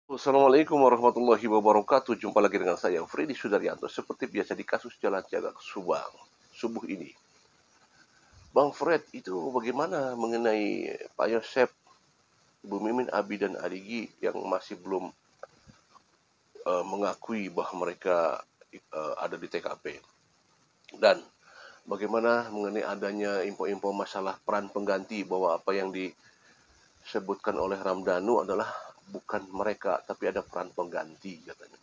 Assalamualaikum warahmatullahi wabarakatuh. Jumpa lagi dengan saya, Freddy Sudaryanto. Seperti biasa di kasus Jalan Cagak Subang, subuh ini. Bang Fred, itu bagaimana mengenai Pak Yosep, Ibu Mimin, Abi, dan Adigi yang masih belum mengakui bahwa mereka ada di TKP? Dan bagaimana mengenai adanya info-info masalah peran pengganti, bahwa apa yang disebutkan oleh Ramdhanu adalah bukan mereka, tapi ada peran pengganti katanya.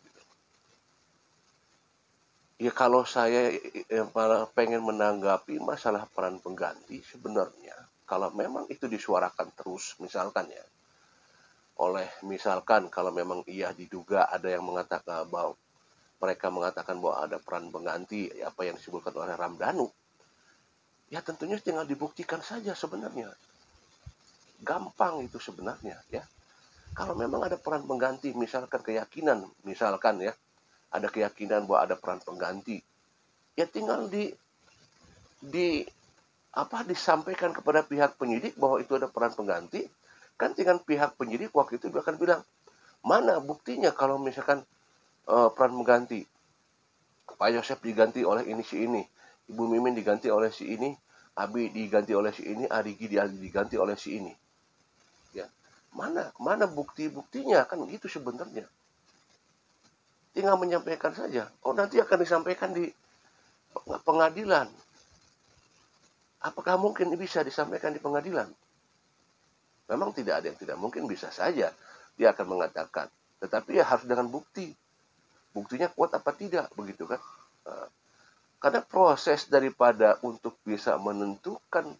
Ya kalau saya pengen menanggapi masalah peran pengganti sebenarnya, kalau memang itu disuarakan terus, misalkan ya, misalkan kalau memang iya diduga ada yang mengatakan bahwa mereka mengatakan bahwa ada peran pengganti apa yang disebutkan oleh Ramdhanu, ya tentunya tinggal dibuktikan saja sebenarnya. Gampang itu sebenarnya ya. Kalau memang ada peran pengganti, misalkan keyakinan, misalkan ya, ada keyakinan bahwa ada peran pengganti, ya tinggal di disampaikan kepada pihak penyidik bahwa itu ada peran pengganti, kan dengan pihak penyidik waktu itu dia akan bilang, mana buktinya kalau misalkan peran pengganti, Pak Yosef diganti oleh ini si ini, Ibu Mimin diganti oleh si ini, Abi diganti oleh si ini, Adigi diganti oleh si ini. Ya, mana bukti-buktinya, kan gitu sebenarnya. Tinggal menyampaikan saja. Oh, nanti akan disampaikan di pengadilan. Apakah mungkin bisa disampaikan di pengadilan? Memang tidak ada yang tidak mungkin, bisa saja dia akan mengatakan. Tetapi ya harus dengan bukti. Buktinya kuat apa tidak, begitu kan? Nah, karena proses daripada untuk bisa menentukan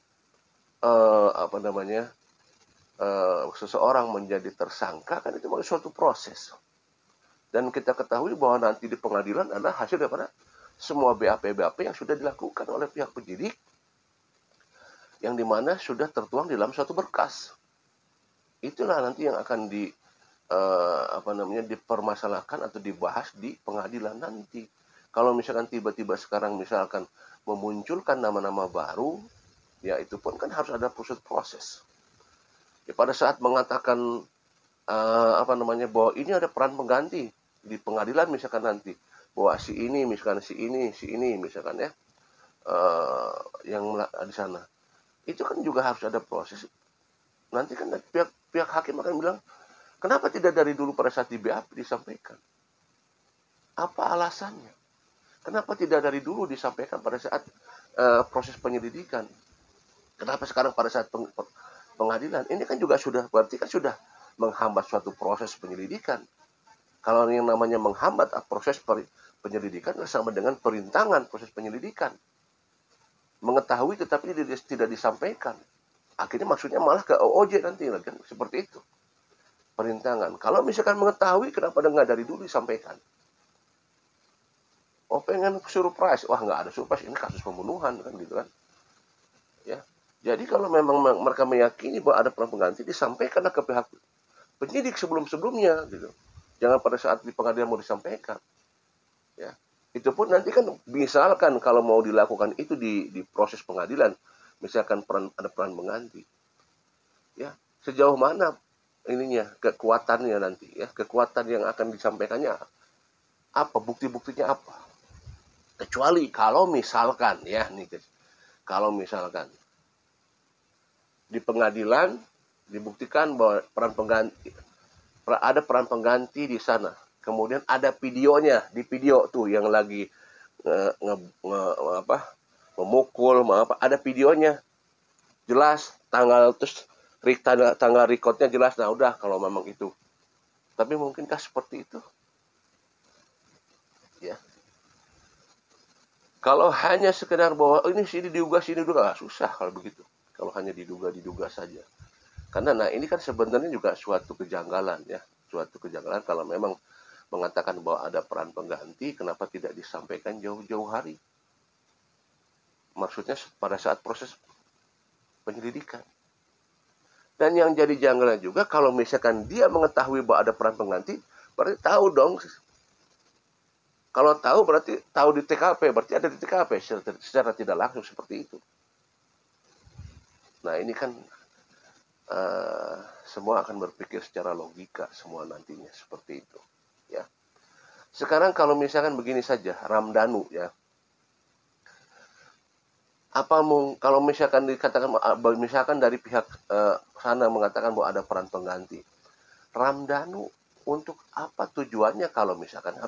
seseorang menjadi tersangka kan itu suatu proses. Dan kita ketahui bahwa nanti di pengadilan adalah hasil daripada semua BAP-BAP yang sudah dilakukan oleh pihak penyidik, yang dimana sudah tertuang di dalam suatu berkas. Itulah nanti yang akan dipermasalahkan atau dibahas di pengadilan nanti. Kalau misalkan tiba-tiba sekarang misalkan memunculkan nama-nama baru, ya itu pun kan harus ada proses. Ya, pada saat mengatakan bahwa ini ada peran pengganti di pengadilan misalkan nanti, bahwa si ini misalkan si ini misalkan ya, yang di sana, itu kan juga harus ada proses. Nanti kan pihak hakim akan bilang, kenapa tidak dari dulu pada saat di BAP disampaikan? Apa alasannya? Kenapa tidak dari dulu disampaikan pada saat proses penyelidikan? Kenapa sekarang pada saat pengadilan? Ini kan juga berarti kan sudah menghambat suatu proses penyelidikan. Kalau yang namanya menghambat proses penyelidikan sama dengan perintangan proses penyelidikan. Mengetahui tetapi tidak disampaikan. Akhirnya maksudnya malah ke OOJ nanti kan, seperti itu. Perintangan. Kalau misalkan mengetahui, kenapa nggak dari dulu disampaikan? Oh, pengen surprise. Wah, nggak ada surprise. Ini kasus pembunuhan kan gitu kan. Ya. Jadi kalau memang mereka meyakini bahwa ada peran pengganti, disampaikanlah ke pihak penyidik sebelum-sebelumnya gitu. Jangan pada saat di pengadilan mau disampaikan. Ya. Itu pun nanti kan misalkan kalau mau dilakukan itu di proses pengadilan, misalkan ada peran pengganti. Ya, sejauh mana ininya kekuatannya nanti ya, kekuatan yang akan disampaikannya apa, bukti-buktinya apa? Kecuali kalau misalkan ya nih, kalau misalkan di pengadilan dibuktikan bahwa ada peran pengganti di sana, kemudian ada videonya, di video tuh yang lagi memukul ada videonya jelas, tanggal recordnya jelas. Nah udah, kalau memang itu, tapi mungkinkah seperti itu ya? Kalau hanya sekedar bahwa ini sini diduga, susah kalau begitu. Kalau hanya diduga saja. Karena ini kan sebenarnya juga suatu kejanggalan ya, suatu kejanggalan kalau memang mengatakan bahwa ada peran pengganti, kenapa tidak disampaikan jauh-jauh hari? Maksudnya pada saat proses penyelidikan. Dan yang jadi janggalan juga, kalau misalkan dia mengetahui bahwa ada peran pengganti, berarti tahu dong. Kalau tahu berarti tahu di TKP, berarti ada di TKP secara tidak langsung seperti itu. Nah ini kan semua akan berpikir secara logika semua nantinya seperti itu. Ya. Sekarang kalau misalkan begini saja, Ramdhanu ya. Kalau misalkan dikatakan misalkan dari pihak sana mengatakan bahwa ada peran pengganti. Ramdhanu untuk apa tujuannya kalau misalkan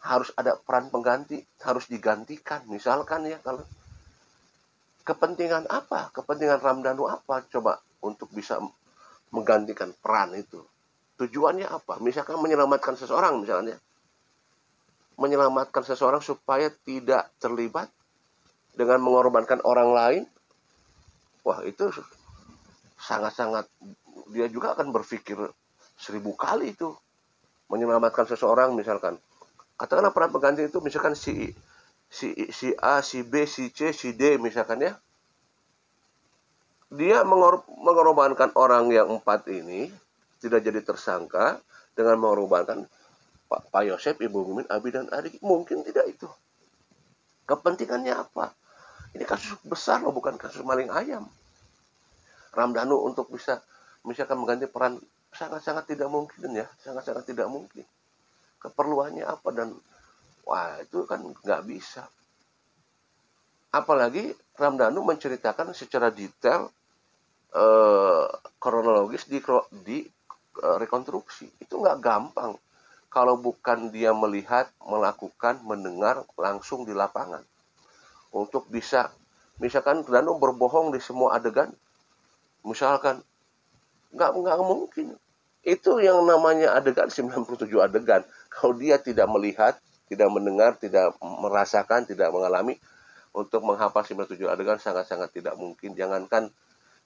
harus ada peran pengganti, harus digantikan. Misalkan ya, kalau kepentingan apa? Kepentingan Ramdhanu apa coba untuk bisa menggantikan peran itu? Tujuannya apa? Misalkan menyelamatkan seseorang misalnya. Menyelamatkan seseorang supaya tidak terlibat dengan mengorbankan orang lain. Wah, itu sangat-sangat, dia juga akan berpikir 1000 kali itu. Menyelamatkan seseorang misalkan. Katakanlah peran pengganti itu misalkan si A, si B, si C, si D misalkan ya. Dia mengorbankan orang yang 4 ini, tidak jadi tersangka dengan mengorbankan Pak Yosef, Ibu Mumin, Abi dan Adik. Mungkin tidak itu. Kepentingannya apa? Ini kasus besar loh, bukan kasus maling ayam. Ramdhanu untuk bisa misalkan mengganti peran sangat-sangat tidak mungkin ya. Sangat-sangat tidak mungkin. Keperluannya apa dan wah itu kan nggak bisa. Apalagi Ramdhanu menceritakan secara detail kronologis di rekonstruksi. Itu nggak gampang kalau bukan dia melihat, melakukan, mendengar langsung di lapangan. Untuk bisa, misalkan Danu berbohong di semua adegan, misalkan, nggak mungkin. Itu yang namanya adegan 97 adegan. Kalau dia tidak melihat, tidak mendengar, tidak merasakan, tidak mengalami, untuk menghafal 97 adegan sangat-sangat tidak mungkin. Jangankan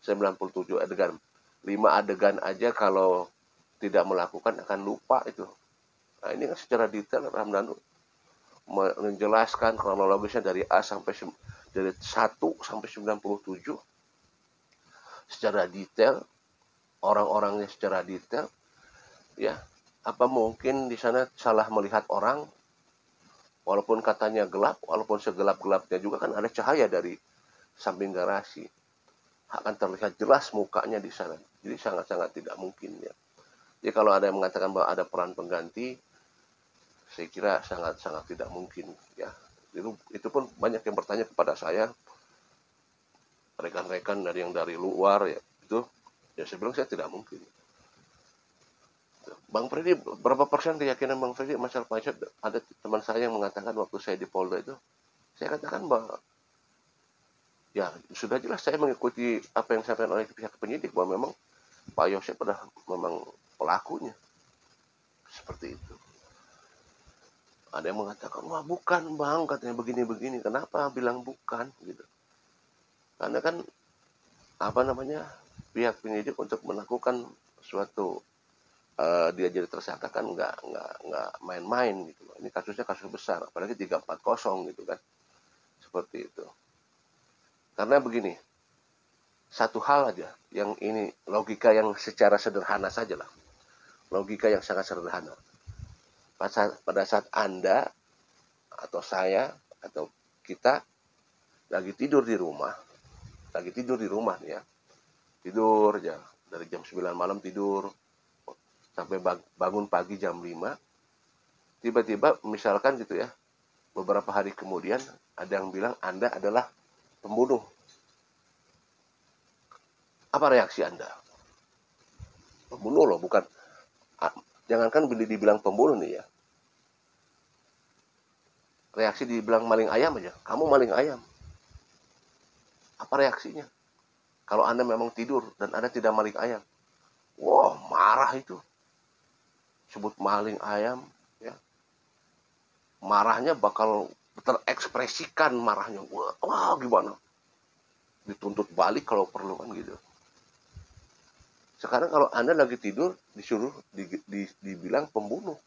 97 adegan, 5 adegan aja kalau tidak melakukan akan lupa itu. Nah ini kan secara detail Ramdhanu menjelaskan kronologisnya dari A sampai dari 1 sampai 97 secara detail, orang-orangnya secara detail. Ya, apa mungkin di sana salah melihat orang? Walaupun katanya gelap, walaupun segelap-gelapnya juga kan ada cahaya dari samping garasi. Akan terlihat jelas mukanya di sana. Jadi sangat-sangat tidak mungkin ya. Jadi kalau ada yang mengatakan bahwa ada peran pengganti, saya kira sangat-sangat tidak mungkin ya. Itu pun banyak yang bertanya kepada saya, rekan-rekan dari luar ya, itu ya saya bilang saya tidak mungkin. Bang Freddy, berapa persen keyakinan Bang Freddy masalah Pancet? Ada teman saya yang mengatakan waktu saya di Polda itu, saya katakan bahwa ya sudah jelas saya mengikuti apa yang disampaikan oleh pihak penyidik bahwa memang Pak Yosef adalah memang pelakunya. Seperti itu. Ada yang mengatakan, wah bukan bang, katanya begini-begini. Kenapa bilang bukan? Gitu. Karena kan, pihak penyidik untuk melakukan suatu, dia jadi tersangka kan nggak main-main gitu. Ini kasusnya kasus besar, apalagi 340 gitu kan. Seperti itu. Karena begini, satu hal aja, yang ini logika yang secara sederhana saja lah. Logika yang sangat sederhana. Pada saat Anda atau saya atau kita lagi tidur di rumah nih ya, tidur aja dari jam 9 malam tidur sampai bangun pagi jam 5, tiba-tiba misalkan gitu ya, beberapa hari kemudian ada yang bilang Anda adalah pembunuh. Apa reaksi Anda? Pembunuh loh, bukan, jangankan dibilang pembunuh nih ya, reaksi dibilang maling ayam aja, kamu maling ayam. Apa reaksinya? Kalau Anda memang tidur dan Anda tidak maling ayam, wah marah itu. Sebut maling ayam, ya. Marahnya bakal terekspresikan marahnya. Wah gimana? Dituntut balik kalau perlu kan gitu. Sekarang kalau Anda lagi tidur disuruh dibilang pembunuh,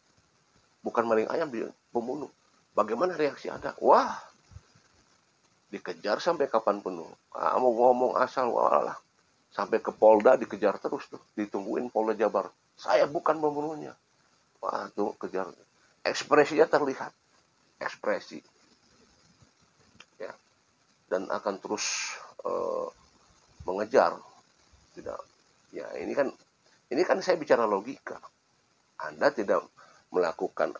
bukan maling ayam, dia pembunuh. Bagaimana reaksi Anda? Wah, dikejar sampai kapan penuh. Kamu ngomong asal, walah. Sampai ke Polda dikejar terus tuh, ditungguin Polda Jabar. Saya bukan pembunuhnya. Wah, tuh kejar. Ekspresinya terlihat. Ekspresi. Ya. Dan akan terus mengejar. Tidak. Ya, ini kan saya bicara logika. Anda tidak melakukan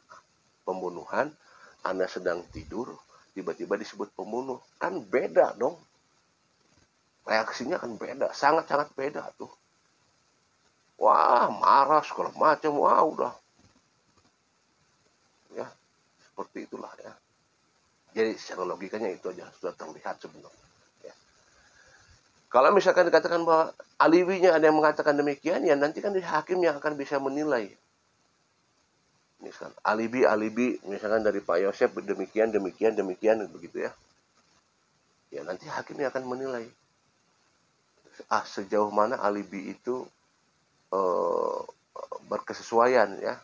pembunuhan, Anda sedang tidur, tiba-tiba disebut pembunuh. Kan beda dong. Reaksinya kan beda, sangat-sangat beda tuh. Wah, marah segala macam, wah udah. Ya, seperti itulah ya. Jadi secara logikanya itu aja sudah terlihat sebenarnya. Ya. Kalau misalkan dikatakan bahwa alibinya ada yang mengatakan demikian, ya nanti kan hakim yang akan bisa menilai. Misalkan alibi misalkan dari Pak Yosef demikian begitu ya. Ya nanti hakim yang akan menilai sejauh mana alibi itu eh, berkesesuaian ya.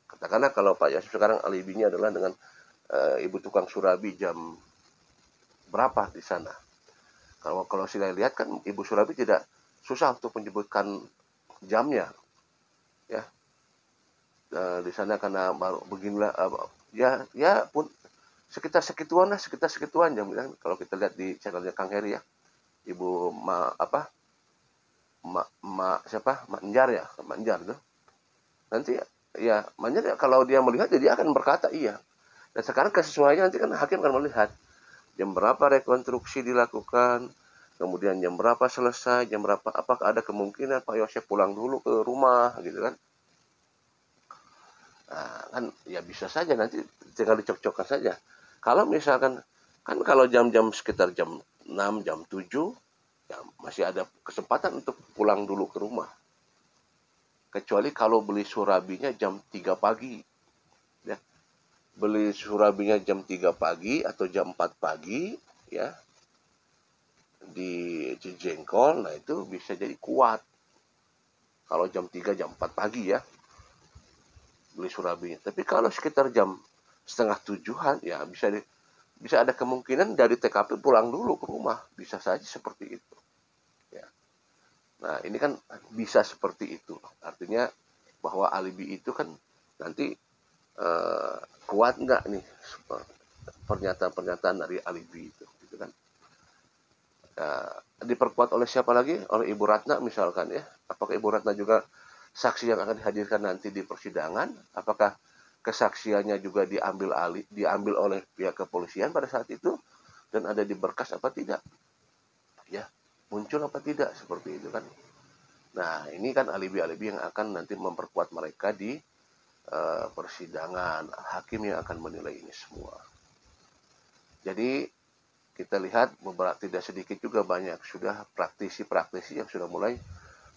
Katakanlah kalau Pak Yosef sekarang alibinya adalah dengan ibu tukang surabi jam berapa di sana. Kalau saya lihat kan ibu surabi tidak susah untuk menyebutkan jamnya ya. Di sana karena baru beginilah ya pun sekitar segituan jam ya. Kalau kita lihat di channelnya Kang Heri ya, ibu siapa Mak Njar ya, Mak Njar tuh nanti ya makanya kalau dia melihat dia akan berkata iya. Dan sekarang kesesuaiannya nanti kan hakim akan melihat jam berapa rekonstruksi dilakukan, kemudian jam berapa selesai, jam berapa apakah ada kemungkinan Pak Yosef pulang dulu ke rumah gitu kan. Nah, kan ya bisa saja nanti tinggal dicocokkan saja. Kalau misalkan kan kalau jam-jam sekitar jam 6, jam 7 ya masih ada kesempatan untuk pulang dulu ke rumah. Kecuali kalau beli surabinya jam 3 pagi. Ya. Beli surabinya jam 3 pagi atau jam 4 pagi ya di Cijengkol, nah itu bisa jadi kuat. Kalau jam 3 jam 4 pagi ya beli surabinya. Tapi kalau sekitar jam setengah tujuhan ya bisa ada kemungkinan dari TKP pulang dulu ke rumah. Bisa saja seperti itu. Ya. Nah ini kan bisa seperti itu. Artinya bahwa alibi itu kan nanti kuat nggak nih pernyataan-pernyataan dari alibi itu, gitu kan? Diperkuat oleh siapa lagi? Oleh Ibu Ratna misalkan ya. Apakah Ibu Ratna juga saksi yang akan dihadirkan nanti di persidangan? Apakah kesaksiannya juga diambil oleh pihak kepolisian pada saat itu dan ada di berkas apa tidak? Ya, muncul apa tidak seperti itu kan? Nah, ini kan alibi-alibi yang akan nanti memperkuat mereka di persidangan. Hakim yang akan menilai ini semua. Jadi kita lihat beberapa tidak sedikit juga banyak sudah praktisi-praktisi yang sudah mulai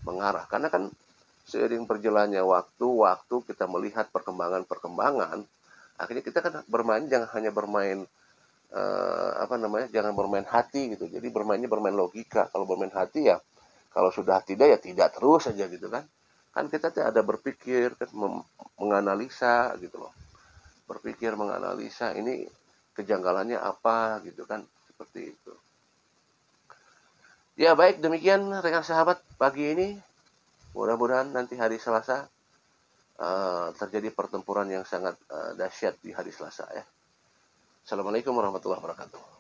mengarah. Karena kan seiring berjalannya waktu kita melihat perkembangan, akhirnya kita kan bermain jangan hanya bermain jangan bermain hati gitu. Jadi bermain logika. Kalau bermain hati ya kalau sudah tidak ya tidak terus saja gitu kan. Kan kita ada berpikir kan menganalisa gitu loh. Berpikir menganalisa ini kejanggalannya apa gitu kan seperti itu. Ya baik demikian rekan sahabat pagi ini. Mudah-mudahan nanti hari Selasa terjadi pertempuran yang sangat dahsyat di hari Selasa ya. Assalamualaikum warahmatullahi wabarakatuh.